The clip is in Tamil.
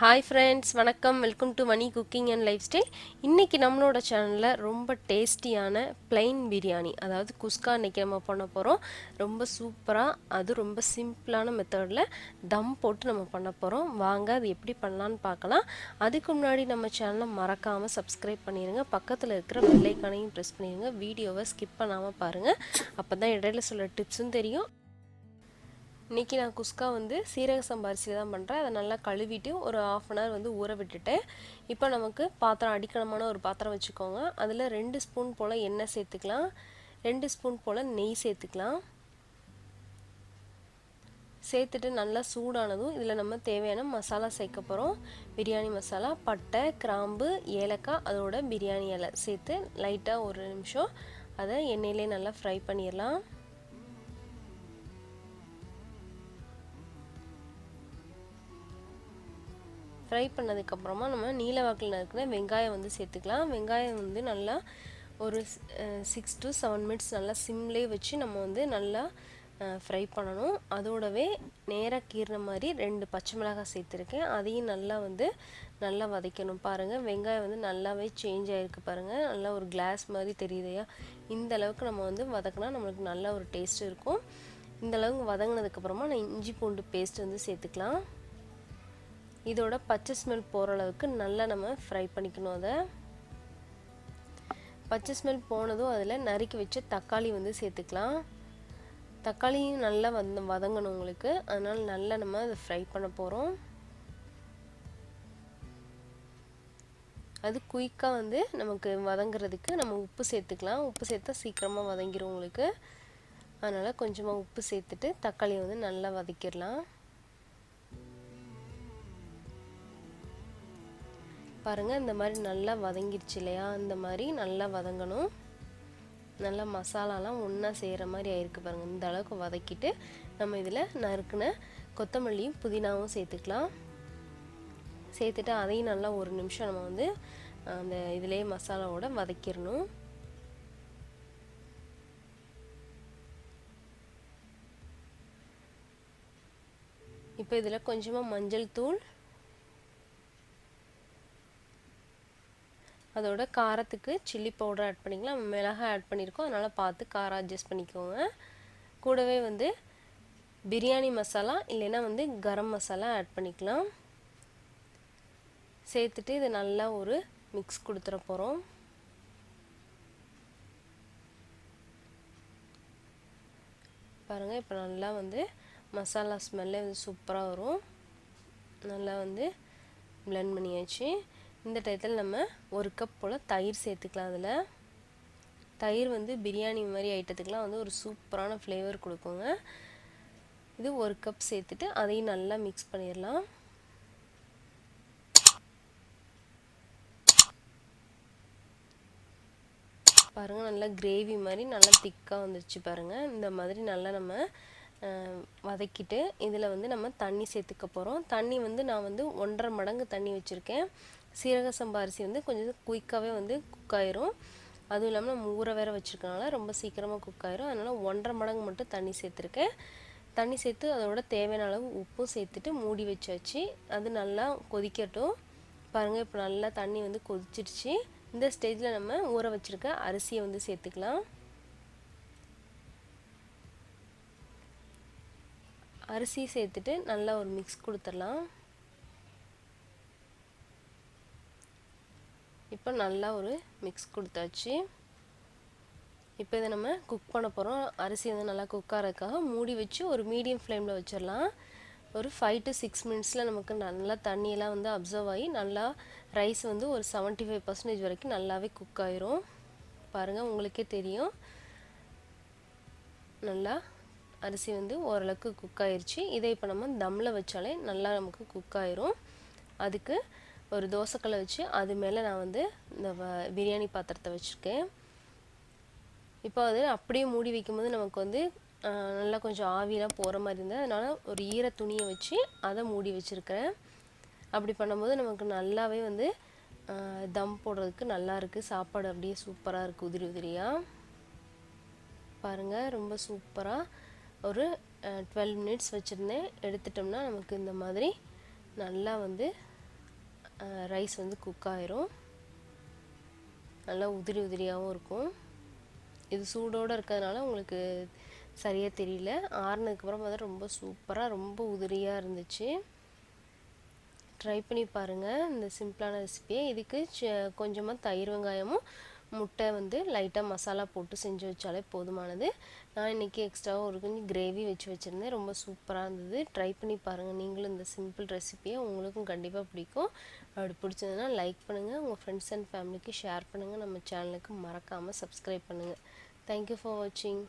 ஹாய் ஃப்ரெண்ட்ஸ், வணக்கம். Welcome to Mani cooking and lifestyle. இன்றைக்கி நம்மளோட சேனலில் ரொம்ப டேஸ்டியான பிளைன் பிரியாணி, அதாவது குஸ்கா இன்றைக்கி நம்ம பண்ண போகிறோம். ரொம்ப சூப்பராக, அது ரொம்ப சிம்பிளான மெத்தடில் தம் போட்டு நம்ம பண்ண போகிறோம். வாங்க அது எப்படி பண்ணலான்னு பார்க்கலாம். அதுக்கு முன்னாடி நம்ம சேனலை மறக்காமல் சப்ஸ்கிரைப் பண்ணிடுங்க. பக்கத்தில் இருக்கிற பெல் ஐக்கானையும் ப்ரெஸ் பண்ணிடுங்க. வீடியோவை ஸ்கிப் பண்ணாமல் பாருங்கள். அப்போ தான் இடையில சொல்ல டிப்ஸும் தெரியும். இன்றைக்கி நான் குஸ்கா வந்து சீரக சம்பா அரிசியில் தான் பண்ணுறேன். அதை நல்லா கழுவிட்டு ஒரு ½ அன் ஹவர் வந்து ஊற விட்டுட்டேன். இப்போ நமக்கு பாத்திரம், அடிக்கணமான ஒரு பாத்திரம் வச்சுக்கோங்க. அதில் 2 ஸ்பூன் போல் எண்ணெய் சேர்த்துக்கலாம். 2 ஸ்பூன் போல் நெய் சேர்த்துக்கலாம். சேர்த்துட்டு நல்லா சூடானதும் இதில் நம்ம தேவையான மசாலா சேர்க்க போகிறோம். பிரியாணி மசாலா, பட்டை, கிராம்பு, ஏலக்காய், அதோட பிரியாணி இலை சேர்த்து லைட்டாக ஒரு நிமிஷம் அதை எண்ணெயிலே நல்லா ஃப்ரை பண்ணிடலாம். ஃப்ரை பண்ணதுக்கப்புறமா நம்ம நீல வாக்கில் இருக்கிற வெங்காயம் வந்து சேர்த்துக்கலாம். வெங்காயம் வந்து நல்லா ஒரு 6 to 7 மினிட்ஸ் நல்லா சிம்லே வச்சு நம்ம வந்து நல்லா ஃப்ரை பண்ணணும். அதோடவே நேராக கீறின மாதிரி 2 பச்சை மிளகாய் சேர்த்துருக்கேன். அதையும் நல்லா வதக்கணும். பாருங்கள், வெங்காயம் வந்து நல்லாவே சேஞ்ச் ஆகிருக்கு பாருங்கள். நல்லா ஒரு கிளாஸ் மாதிரி தெரியுதையா? இந்த அளவுக்கு நம்ம வந்து வதக்கினா நம்மளுக்கு நல்ல ஒரு டேஸ்ட் இருக்கும். இந்த அளவுக்கு வதங்கினதுக்கப்புறமா நான் இஞ்சி பூண்டு பேஸ்ட் வந்து சேர்த்துக்கலாம். இதோட பச்சை ஸ்மெல் போகிற அளவுக்கு நல்லா நம்ம ஃப்ரை பண்ணிக்கணும். அதை பச்சை ஸ்மெல் போனதும் அதில் நறுக்கி வச்ச தக்காளி வந்து சேர்த்துக்கலாம். தக்காளியும் நல்லா வதங்கணும் உங்களுக்கு, அதனால் நல்லா நம்ம அதை ஃப்ரை பண்ண போகிறோம். அது குயிக்காக வந்து நமக்கு வதங்குறதுக்கு நம்ம உப்பு சேர்த்துக்கலாம். உப்பு சேர்த்தா சீக்கிரமாக வதங்கிடும் உங்களுக்கு. அதனால் கொஞ்சமாக உப்பு சேர்த்துட்டு தக்காளியை வந்து நல்லா வதக்கிடலாம். பாருங்கள், இந்த மாதிரி நல்லா வதங்கிடுச்சு இல்லையா? இந்த மாதிரி நல்லா வதங்கணும். நல்லா மசாலாலாம் ஒன்றா செய்கிற மாதிரி ஆயிருக்கு பாருங்கள். இந்த அளவுக்கு வதக்கிட்டு நம்ம இதில் நறுக்குன கொத்தமல்லியும் புதினாவும் சேர்த்துக்கலாம். சேர்த்துட்டு அதையும் நல்லா ஒரு நிமிஷம் நம்ம வந்து அந்த இதிலே மசாலாவோட வதக்கிடணும். இப்போ இதில் கொஞ்சமாக மஞ்சள் தூள், அதோட காரத்துக்கு சில்லி பவுடர் ஆட் பண்ணிக்கலாம். மிளகாய் ஆட் பண்ணியிருக்கோம், அதனால் பார்த்து காரம் அட்ஜஸ்ட் பண்ணிக்கோங்க. கூடவே வந்து பிரியாணி மசாலா இல்லைன்னா வந்து கரம் மசாலா ஆட் பண்ணிக்கலாம். சேர்த்துட்டு இது நல்லா ஒரு மிக்ஸ் கொடுத்துட போகிறோம். பாருங்கள், இப்போ நல்லா வந்து மசாலா ஸ்மெல்லே வந்து சூப்பராக வரும். நல்லா வந்து பிளெண்ட் பண்ணியாச்சு. இந்த டயத்தில் நம்ம 1 கப் போல் தயிர் சேர்த்துக்கலாம். அதில் தயிர் வந்து பிரியாணி மாதிரி ஐட்டத்துக்கெலாம் வந்து ஒரு சூப்பரான ஃப்ளேவர் கொடுக்குங்க. இது 1 கப் சேர்த்துட்டு அதையும் நல்லா மிக்ஸ் பண்ணிடலாம். பாருங்கள், நல்லா கிரேவி மாதிரி நல்லா திக்காக வந்துடுச்சு பாருங்கள். இந்த மாதிரி நல்லா நம்ம வதக்கிட்டு இதில் வந்து நம்ம தண்ணி சேர்த்துக்க போகிறோம். தண்ணி வந்து நான் வந்து 1.5 மடங்கு தண்ணி வச்சுருக்கேன். சீரக சம்பா அரிசி வந்து கொஞ்சம் குயிக்காகவே வந்து குக் ஆயிரும். அதுவும் இல்லாமல் நம்ம ஊற வேற வச்சுருக்கனால ரொம்ப சீக்கிரமாக குக் ஆயிரும். அதனால் 1.5 மடங்கு மட்டும் தண்ணி சேர்த்துருக்கேன். தண்ணி சேர்த்து அதோட தேவையான அளவு உப்பும் சேர்த்துட்டு மூடி வச்சாச்சு. அது நல்லா கொதிக்கட்டும். பாருங்கள், இப்போ நல்லா தண்ணி வந்து கொதிச்சிடுச்சு. இந்த ஸ்டேஜில் நம்ம ஊற வச்சுருக்க அரிசியை வந்து சேர்த்துக்கலாம். அரிசி சேர்த்துட்டு நல்லா ஒரு மிக்ஸ் கொடுத்துடலாம். இப்போ நல்லா ஒரு மிக்ஸ் கொடுத்தாச்சு. இப்போ இதை நம்ம குக் பண்ண போகிறோம். அரிசி வந்து நல்லா குக் ஆகிறதுக்காக மூடி வச்சு ஒரு மீடியம் ஃப்ளேமில் வச்சிடலாம். ஒரு 5 to 6 மினிட்ஸில் நமக்கு நல்லா தண்ணியெல்லாம் வந்து அப்சர்வ் ஆகி நல்லா ரைஸ் வந்து ஒரு 75% வரைக்கும் நல்லாவே குக் ஆயிரும். பாருங்கள், உங்களுக்கே தெரியும். நல்லா அரிசி வந்து ஓரளவுக்கு குக் ஆயிடுச்சு. இதை இப்போ நம்ம தம்மில் வச்சாலே நல்லா நமக்கு குக் ஆயிரும். அதுக்கு ஒரு தோசைக்கல்லை வச்சு அது மேலே நான் வந்து இந்த பிரியாணி பாத்திரத்தை வச்சுருக்கேன். இப்போ அது அப்படியே மூடி வைக்கும்போது நமக்கு வந்து நல்லா கொஞ்சம் ஆவியெலாம் போகிற மாதிரி இருந்தது. அதனால் ஒரு ஈர துணியை வச்சு அதை மூடி வச்சுருக்கிறேன். அப்படி பண்ணும்போது நமக்கு நல்லாவே வந்து தம் போடுறதுக்கு நல்லா இருக்குது. சாப்பாடு அப்படியே சூப்பராக இருக்குது, உதிரி உதிரியாக. பாருங்கள், ரொம்ப சூப்பராக ஒரு 12 மினிட்ஸ் வச்சுருந்தேன். எடுத்துட்டோம்னா நமக்கு இந்த மாதிரி நல்லா வந்து ரைஸ் வந்து குக் ஆயிரும். நல்லா உதிரி உதிரியாகவும் இருக்கும். இது சூடோடு இருக்கிறதுனால உங்களுக்கு சரியாக தெரியல. ஆறுனதுக்கப்புறம் பார்த்தா ரொம்ப சூப்பராக ரொம்ப உதிரியாக இருந்துச்சு. ட்ரை பண்ணி பாருங்கள் இந்த சிம்பிளான ரெசிபியை. இதுக்கு கொஞ்சமாக தயிர் வெங்காயமும் முட்டை வந்து லைட்டாக மசாலா போட்டு செஞ்சு வச்சாலே போதுமானது. நான் இன்றைக்கி எக்ஸ்ட்ராவாக ஒரு கொஞ்சம் கிரேவி வச்சு வச்சுருந்தேன். ரொம்ப சூப்பராக இருந்தது. ட்ரை பண்ணி பாருங்கள் நீங்களும் இந்த சிம்பிள் ரெசிபியை. உங்களுக்கும் கண்டிப்பாக பிடிக்கும். அப்படி பிடிச்சதுன்னா லைக் பண்ணுங்கள், உங்கள் ஃப்ரெண்ட்ஸ் அண்ட் ஃபேமிலிக்கு ஷேர் பண்ணுங்கள். நம்ம சேனலுக்கு மறக்காமல் சப்ஸ்கிரைப் பண்ணுங்கள். தேங்க்யூ ஃபார் வாட்சிங்.